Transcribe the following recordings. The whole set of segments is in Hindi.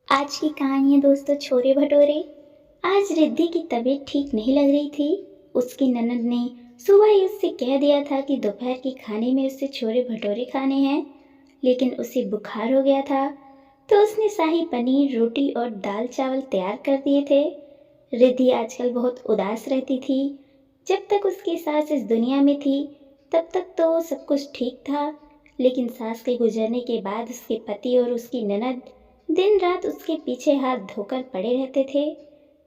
आज की कहानी है दोस्तों छोले भटूरे। आज रिद्धि की तबीयत ठीक नहीं लग रही थी। उसकी ननद ने सुबह ही उससे कह दिया था कि दोपहर के खाने में उससे छोले भटूरे खाने हैं, लेकिन उसे बुखार हो गया था तो उसने शाही पनीर, रोटी और दाल चावल तैयार कर दिए थे। रिद्धि आजकल बहुत उदास रहती थी। जब तक उसकी सास इस दुनिया में थी तब तक तो सब कुछ ठीक था, लेकिन सास के गुजरने के बाद उसके पति और उसकी ननद दिन रात उसके पीछे हाथ धोकर पड़े रहते थे।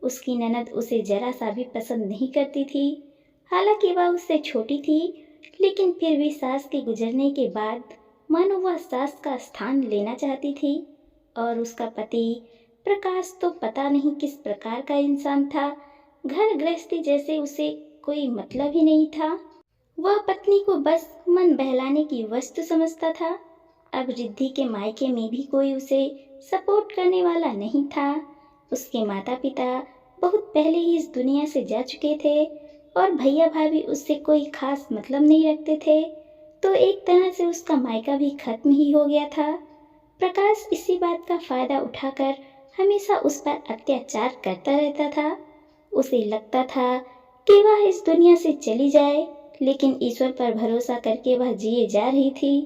उसकी ननद उसे जरा सा भी पसंद नहीं करती थी। हालांकि वह उससे छोटी थी, लेकिन फिर भी सास के गुजरने के बाद मानो वह सास का स्थान लेना चाहती थी। और उसका पति प्रकाश तो पता नहीं किस प्रकार का इंसान था। घर गृहस्थी जैसे उसे कोई मतलब ही नहीं था। वह पत्नी को बस मन बहलाने की वस्तु समझता था। अब रिद्धि के मायके में भी कोई उसे सपोर्ट करने वाला नहीं था। उसके माता पिता बहुत पहले ही इस दुनिया से जा चुके थे और भैया भाभी उससे कोई खास मतलब नहीं रखते थे, तो एक तरह से उसका मायका भी खत्म ही हो गया था। प्रकाश इसी बात का फायदा उठाकर हमेशा उस पर अत्याचार करता रहता था। उसे लगता था कि वह इस दुनिया से चली जाए, लेकिन ईश्वर पर भरोसा करके वह जिए जा रही थी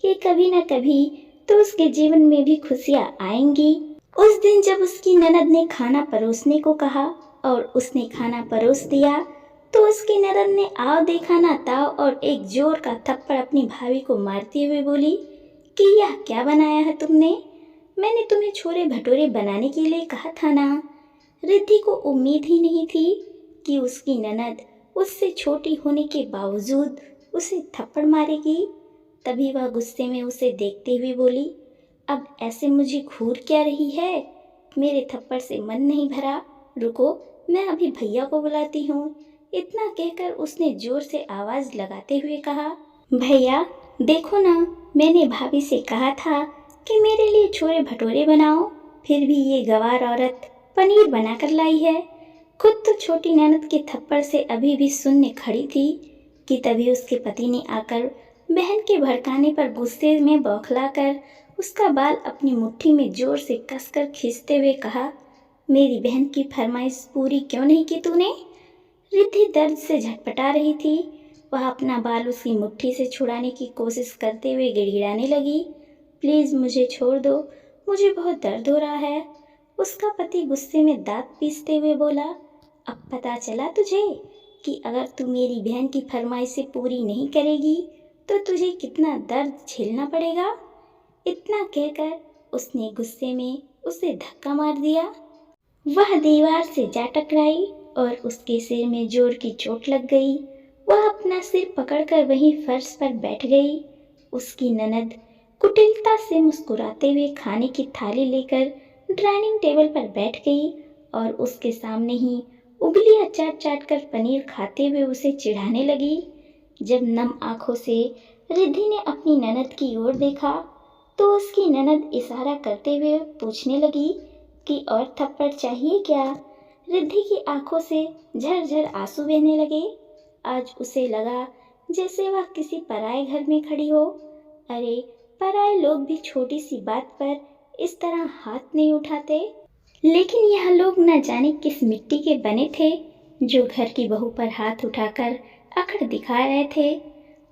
कि कभी न कभी तो उसके जीवन में भी खुशियां आएंगी। उस दिन जब उसकी ननद ने खाना परोसने को कहा और उसने खाना परोस दिया, तो उसकी ननद ने आओ देखा ना ताव और एक जोर का थप्पड़ अपनी भाभी को मारते हुए बोली कि यह क्या बनाया है तुमने? मैंने तुम्हें छोले भटूरे बनाने के लिए कहा था ना। रिद्धि को उम्मीद ही नहीं थी कि उसकी ननद उससे छोटी होने के बावजूद उसे थप्पड़ मारेगी। तभी वह गुस्से में उसे देखते हुए बोली, अब ऐसे मुझे घूर क्या रही है? मेरे थप्पड़ से मन नहीं भरा। रुको, मैं अभी भैया को बुलाती हूँ। इतना कहकर उसने जोर से आवाज लगाते हुए कहा, भैया देखो ना, मैंने भाभी से कहा था कि मेरे लिए छोले भटूरे बनाओ, फिर भी ये गंवार औरत पनीर बनाकर लाई है। खुद तो छोटी ननद के थप्पड़ से अभी भी शून्य खड़ी थी कि तभी उसके पति ने आकर बहन के भड़काने पर गुस्से में बौखलाकर उसका बाल अपनी मुट्ठी में जोर से कसकर खींचते हुए कहा, मेरी बहन की फरमाइश पूरी क्यों नहीं की तूने? रिद्धि दर्द से झटपटा रही थी। वह अपना बाल उसकी मुट्ठी से छुड़ाने की कोशिश करते हुए गिड़गिड़ाने लगी, प्लीज मुझे छोड़ दो, मुझे बहुत दर्द हो रहा है। उसका पति गुस्से में दांत पीसते हुए बोला, अब पता चला तुझे कि अगर तू मेरी बहन की फरमाइशें पूरी नहीं करेगी तो तुझे कितना दर्द झेलना पड़ेगा। इतना कहकर उसने गुस्से में उसे धक्का मार दिया। वह दीवार से जा टकराई और उसके सिर में जोर की चोट लग गई। वह अपना सिर पकड़कर वहीं फर्श पर बैठ गई। उसकी ननद कुटिलता से मुस्कुराते हुए खाने की थाली लेकर डाइनिंग टेबल पर बैठ गई और उसके सामने ही उंगलियां चाट चाट कर पनीर खाते हुए उसे चिढ़ाने लगी। जब नम आंखों से रिद्धि ने अपनी ननद की ओर देखा तो उसकी ननद इशारा करते हुए पूछने लगी कि और थप्पड़ चाहिए क्या? रिद्धि की आंखों से झरझर आंसू बहने लगे। आज उसे लगा जैसे वह किसी पराए घर में खड़ी हो। अरे, पराए लोग भी छोटी सी बात पर इस तरह हाथ नहीं उठाते, लेकिन यह लोग न जाने किस मिट्टी के बने थे जो घर की बहू पर हाथ उठाकर अकड़ दिखा रहे थे।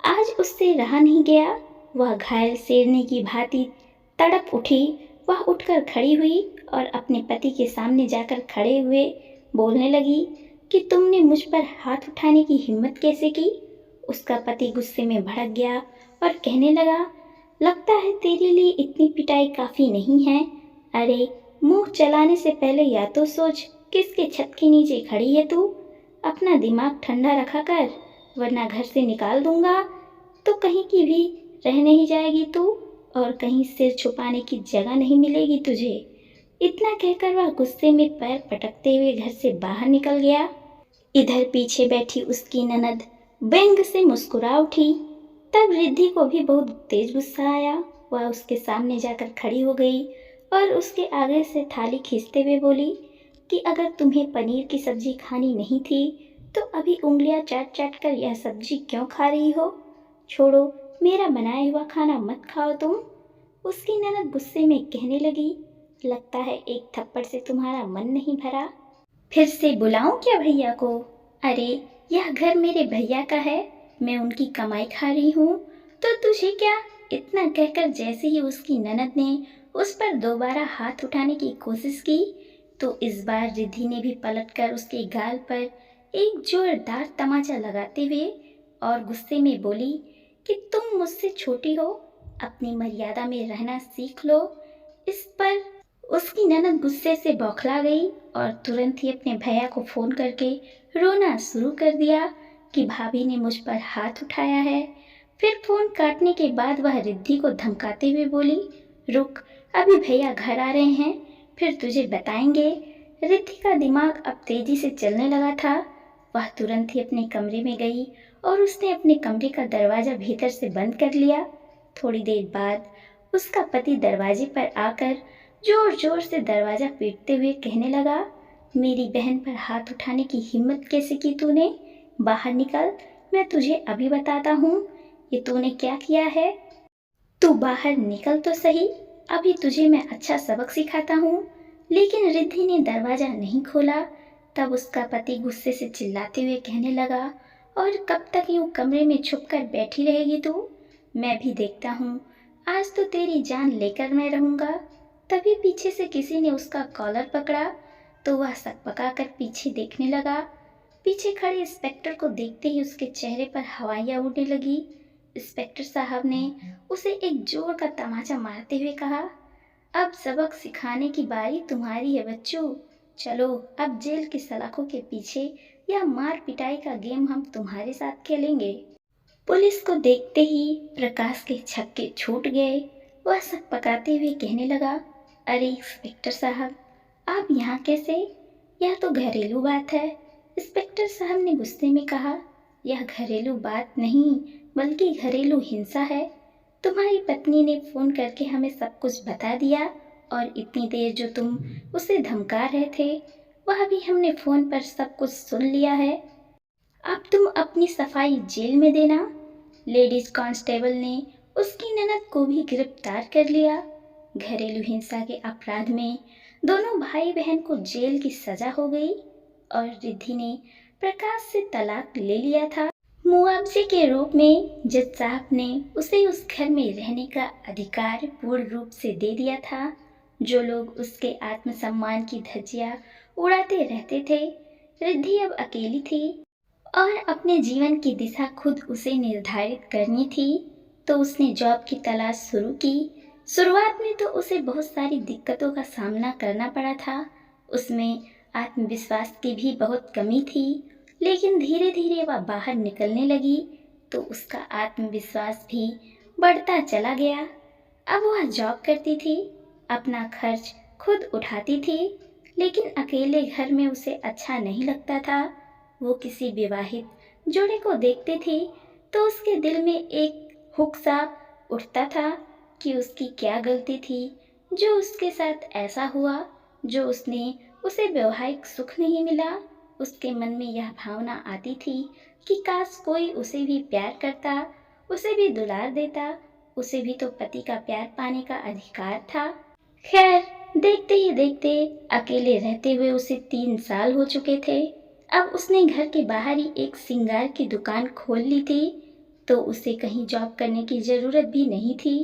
आज उससे रहा नहीं गया। वह घायल शेरनी की भांति तड़प उठी। वह उठकर खड़ी हुई और अपने पति के सामने जाकर खड़े हुए बोलने लगी कि तुमने मुझ पर हाथ उठाने की हिम्मत कैसे की? उसका पति गुस्से में भड़क गया और कहने लगा, लगता है तेरे लिए इतनी पिटाई काफी नहीं है। अरे, मुंह चलाने से पहले या तो सोच किसके छत के नीचे खड़ी है तू। अपना दिमाग ठंडा रखा कर, वरना घर से निकाल दूंगा तो कहीं की भी रह नहीं जाएगी तू और कहीं सिर छुपाने की जगह नहीं मिलेगी तुझे। इतना कहकर वह गुस्से में पैर पटकते हुए घर से बाहर निकल गया। इधर पीछे बैठी उसकी ननद व्यंग से मुस्कुरा उठी। तब रिद्धि को भी बहुत तेज गुस्सा आया। वह उसके सामने जाकर खड़ी हो गई और उसके आगे से थाली खींचते हुए बोली कि अगर तुम्हें पनीर की सब्जी खानी नहीं थी तो अभी उंगलियां चाट चाट कर यह सब्जी क्यों खा रही हो? छोड़ो, मेरा बनाया हुआ खाना मत खाओ तुम। उसकी ननद गुस्से में कहने लगी, लगता है एक थप्पड़ से तुम्हारा मन नहीं भरा। फिर से बुलाऊं क्या भैया को? अरे यह घर मेरे भैया का है, मैं उनकी कमाई खा रही हूँ, तो तुझे क्या? इतना कहकर जैसे ही उसकी ननद ने उस पर दोबारा हाथ उठाने की कोशिश की, तो इस बार रिद्धि ने भी पलटकर उसके गाल पर एक जोरदार तमाचा लगाते हुए और गुस्से में बोली कि तुम मुझसे छोटी हो, अपनी मर्यादा में रहना सीख लो। इस पर उसकी ननद गुस्से से बौखला गई और तुरंत ही अपने भैया को फोन करके रोना शुरू कर दिया कि भाभी ने मुझ पर हाथ उठाया है। फिर फोन काटने के बाद वह रिद्धि को धमकाते हुए बोली, रुक, अभी भैया घर आ रहे हैं, फिर तुझे बताएंगे। रिद्धि का दिमाग अब तेजी से चलने लगा था। वह तुरंत ही अपने कमरे में गई और उसने अपने कमरे का दरवाजा भीतर से बंद कर लिया। थोड़ी देर बाद उसका पति दरवाजे पर आकर जोर जोर से दरवाजा पीटते हुए कहने लगा, मेरी बहन पर हाथ उठाने की हिम्मत कैसे की तूने? बाहर निकल, मैं तुझे अभी बताता हूँ ये तूने क्या किया है। तू बाहर निकल तो सही, अभी तुझे मैं अच्छा सबक सिखाता हूँ। लेकिन रिद्धि ने दरवाजा नहीं खोला। तब उसका पति गुस्से से चिल्लाते हुए कहने लगा, और कब तक यूं कमरे में छुपकर बैठी रहेगी तू? मैं भी देखता हूँ, आज तो तेरी जान लेकर मैं रहूंगा। तभी पीछे से किसी ने उसका कॉलर पकड़ा तो वह सकपकाकर पीछे देखने लगा। पीछे खड़े इंस्पेक्टर को देखते ही उसके चेहरे पर हवाइयाँ उड़ने लगी। इंस्पेक्टर साहब ने उसे एक जोर का तमाचा मारते हुए कहा, अब सबक सिखाने की बारी तुम्हारी है बच्चों। चलो अब जेल की सलाखों के पीछे यह मार पिटाई का गेम हम तुम्हारे साथ खेलेंगे। पुलिस को देखते ही प्रकाश के छक्के छूट गए। वह सकपकाते हुए कहने लगा, अरे इंस्पेक्टर साहब, आप यहाँ कैसे? यह तो घरेलू बात है। इंस्पेक्टर साहब ने गुस्से में कहा, यह घरेलू बात नहीं बल्कि घरेलू हिंसा है। तुम्हारी पत्नी ने फोन करके हमें सब कुछ बता दिया और इतनी देर जो तुम उसे धमका रहे थे वह भी हमने फोन पर सब कुछ सुन लिया है। अब तुम अपनी सफाई जेल में देना। लेडीज कांस्टेबल ने उसकी ननद को भी गिरफ्तार कर लिया। घरेलू हिंसा के अपराध में दोनों भाई बहन को जेल की सजा हो गई और रिद्धि ने प्रकाश से तलाक ले लिया था। मुआवजे के रूप में जज साहब ने उसे उस घर में रहने का अधिकार पूर्ण रूप से दे दिया था। जो लोग उसके आत्मसम्मान की धज्जियां उड़ाते रहते थे, रिद्धि अब अकेली थी और अपने जीवन की दिशा खुद उसे निर्धारित करनी थी। तो उसने जॉब की तलाश शुरू की। शुरुआत में तो उसे बहुत सारी दिक्कतों का सामना करना पड़ा था। उसमें आत्मविश्वास की भी बहुत कमी थी, लेकिन धीरे धीरे वह बाहर निकलने लगी तो उसका आत्मविश्वास भी बढ़ता चला गया। अब वह जॉब करती थी, अपना खर्च खुद उठाती थी, लेकिन अकेले घर में उसे अच्छा नहीं लगता था। वो किसी विवाहित जोड़े को देखती थी तो उसके दिल में एक हुक सा उठता था कि उसकी क्या गलती थी जो उसके साथ ऐसा हुआ, जो उसे वैवाहिक सुख नहीं मिला। उसके मन में यह भावना आती थी कि काश कोई उसे भी प्यार करता, उसे भी दुलार देता, उसे भी तो पति का प्यार पाने का अधिकार था। खैर, देखते ही देखते अकेले रहते हुए उसे 3 साल हो चुके थे। अब उसने घर के बाहर ही एक श्रृंगार की दुकान खोल ली थी तो उसे कहीं जॉब करने की जरूरत भी नहीं थी।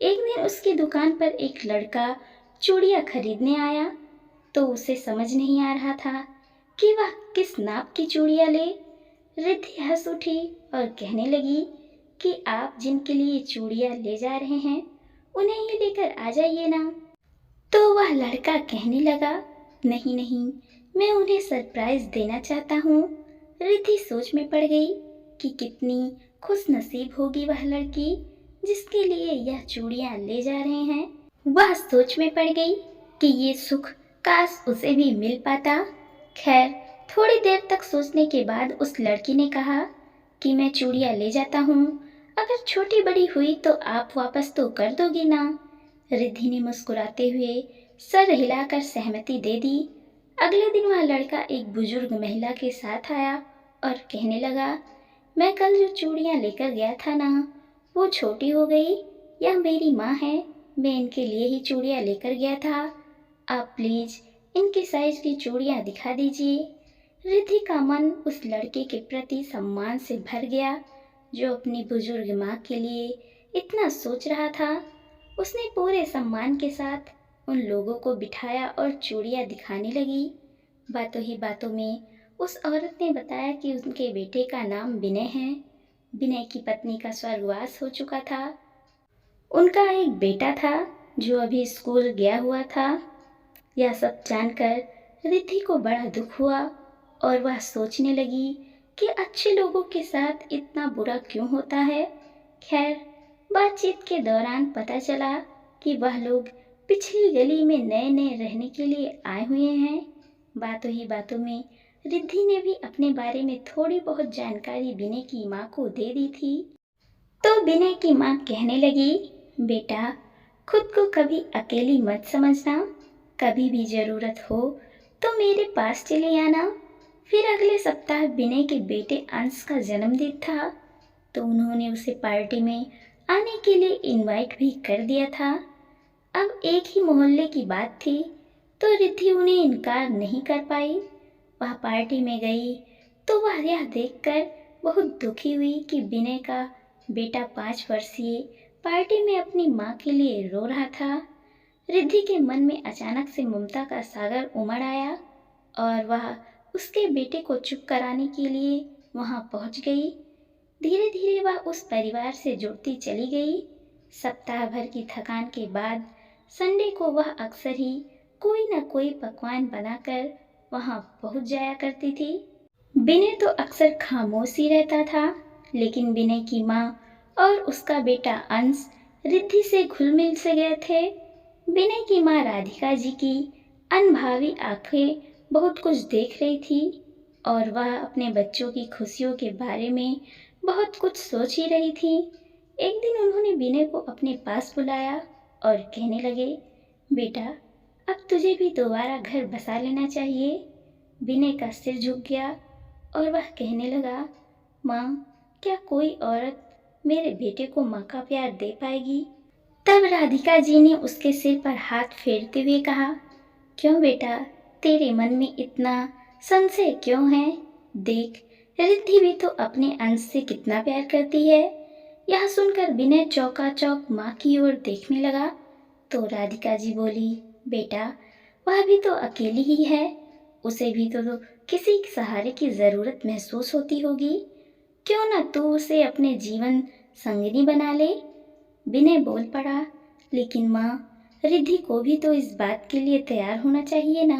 एक दिन उसकी दुकान पर एक लड़का चूड़ियाँ खरीदने आया तो उसे समझ नहीं आ रहा था कि वह किस नाप की चूड़ियाँ ले। रिद्धि हंस उठी और कहने लगी कि आप जिनके लिए चूड़ियाँ ले जा रहे हैं उन्हें ही लेकर आ जाइए ना। तो वह लड़का कहने लगा, नहीं नहीं, मैं उन्हें सरप्राइज देना चाहता हूँ। रिद्धि सोच में पड़ गई कि कितनी खुश नसीब होगी वह लड़की जिसके लिए यह चूड़ियाँ ले जा रहे हैं। वह सोच में पड़ गई कि ये सुख काश उसे भी मिल पाता। खैर, थोड़ी देर तक सोचने के बाद उस लड़की ने कहा कि मैं चूड़ियाँ ले जाता हूँ, अगर छोटी बड़ी हुई तो आप वापस तो कर दोगी ना। रिद्धि ने मुस्कुराते हुए सर हिलाकर सहमति दे दी। अगले दिन वह लड़का एक बुजुर्ग महिला के साथ आया और कहने लगा, मैं कल जो चूड़ियाँ लेकर गया था ना, वो छोटी हो गई। यह मेरी माँ है, मैं इनके लिए ही चूड़ियाँ लेकर गया था। आप प्लीज़ इनके साइज़ की चूड़ियाँ दिखा दीजिए। रिद्धि का मन उस लड़के के प्रति सम्मान से भर गया जो अपनी बुजुर्ग माँ के लिए इतना सोच रहा था। उसने पूरे सम्मान के साथ उन लोगों को बिठाया और चूड़ियाँ दिखाने लगी। बातों ही बातों में उस औरत ने बताया कि उनके बेटे का नाम विनय है। विनय की पत्नी का स्वर्गवास हो चुका था। उनका एक बेटा था जो अभी स्कूल गया हुआ था। यह सब जानकर रिद्धि को बड़ा दुख हुआ और वह सोचने लगी कि अच्छे लोगों के साथ इतना बुरा क्यों होता है। खैर, बातचीत के दौरान पता चला कि वह लोग पिछली गली में नए नए रहने के लिए आए हुए हैं। बातों ही बातों में रिद्धि ने भी अपने बारे में थोड़ी बहुत जानकारी विनय की माँ को दे दी थी। तो विनय की माँ कहने लगी, बेटा, खुद को कभी अकेली मत समझना। कभी भी ज़रूरत हो तो मेरे पास चले आना। फिर अगले सप्ताह विनय के बेटे अंश का जन्मदिन था, तो उन्होंने उसे पार्टी में आने के लिए इनवाइट भी कर दिया था। अब एक ही मोहल्ले की बात थी, तो रिद्धि उन्हें इनकार नहीं कर पाई। वह पार्टी में गई तो वह यह देखकर बहुत दुखी हुई कि विनय का बेटा 5 वर्षीय पार्टी में अपनी माँ के लिए रो रहा था। रिद्धि के मन में अचानक से ममता का सागर उमड़ आया और वह उसके बेटे को चुप कराने के लिए वहां पहुंच गई। धीरे धीरे वह उस परिवार से जुड़ती चली गई। सप्ताह भर की थकान के बाद संडे को वह अक्सर ही कोई न कोई पकवान बनाकर वहां पहुंच जाया करती थी। विनय तो अक्सर खामोश ही रहता था, लेकिन विनय की माँ और उसका बेटा अंश रिद्धि से घुल मिल से गए थे। विनय की माँ राधिका जी की अनभावी आंखें बहुत कुछ देख रही थी और वह अपने बच्चों की खुशियों के बारे में बहुत कुछ सोच ही रही थी। एक दिन उन्होंने विनय को अपने पास बुलाया और कहने लगे, बेटा, अब तुझे भी दोबारा घर बसा लेना चाहिए। विनय का सिर झुक गया और वह कहने लगा, माँ, क्या कोई औरत मेरे बेटे को माँ का प्यार दे पाएगी? तब राधिका जी ने उसके सिर पर हाथ फेरते हुए कहा, क्यों बेटा, तेरे मन में इतना संशय क्यों है? देख, रिद्धि भी तो अपने अंश से कितना प्यार करती है। यह सुनकर विनय चौकाचौंक माँ की ओर देखने लगा। तो राधिका जी बोली, बेटा, वह भी तो अकेली ही है, उसे भी तो किसी सहारे की जरूरत महसूस होती होगी। क्यों ना तू उसे अपने जीवन संगिनी बना ले? विनय बोल पड़ा, लेकिन माँ, रिद्धि को भी तो इस बात के लिए तैयार होना चाहिए ना।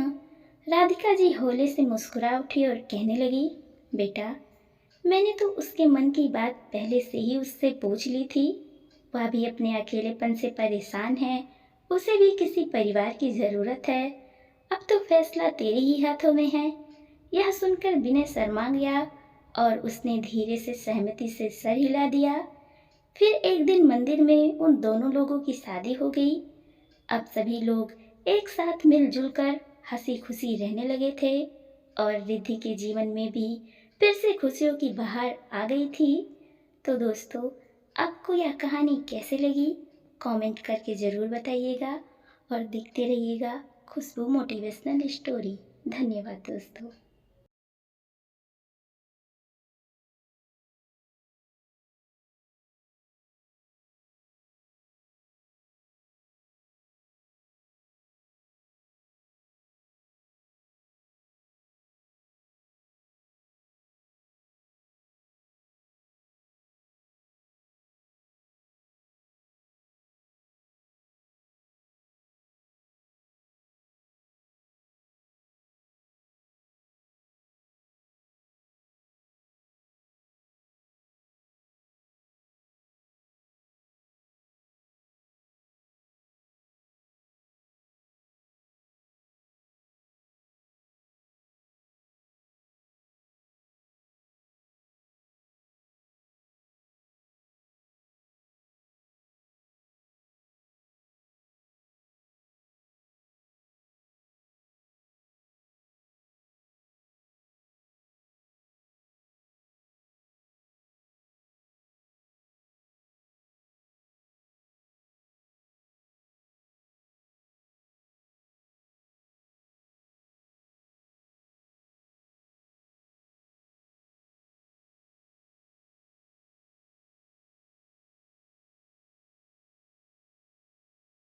राधिका जी होले से मुस्कुरा उठी और कहने लगी, बेटा, मैंने तो उसके मन की बात पहले से ही उससे पूछ ली थी। वह भी अपने अकेलेपन से परेशान है, उसे भी किसी परिवार की ज़रूरत है। अब तो फैसला तेरे ही हाथों में है। यह सुनकर विनय शर्मा गया और उसने धीरे से सहमति से सर हिला दिया। फिर एक दिन मंदिर में उन दोनों लोगों की शादी हो गई। अब सभी लोग एक साथ मिलजुल कर हंसी खुशी रहने लगे थे और रिद्धि के जीवन में भी फिर से खुशियों की बहार आ गई थी। तो दोस्तों, आपको यह कहानी कैसे लगी? कमेंट करके ज़रूर बताइएगा और देखते रहिएगा खुशबू मोटिवेशनल स्टोरी। धन्यवाद दोस्तों।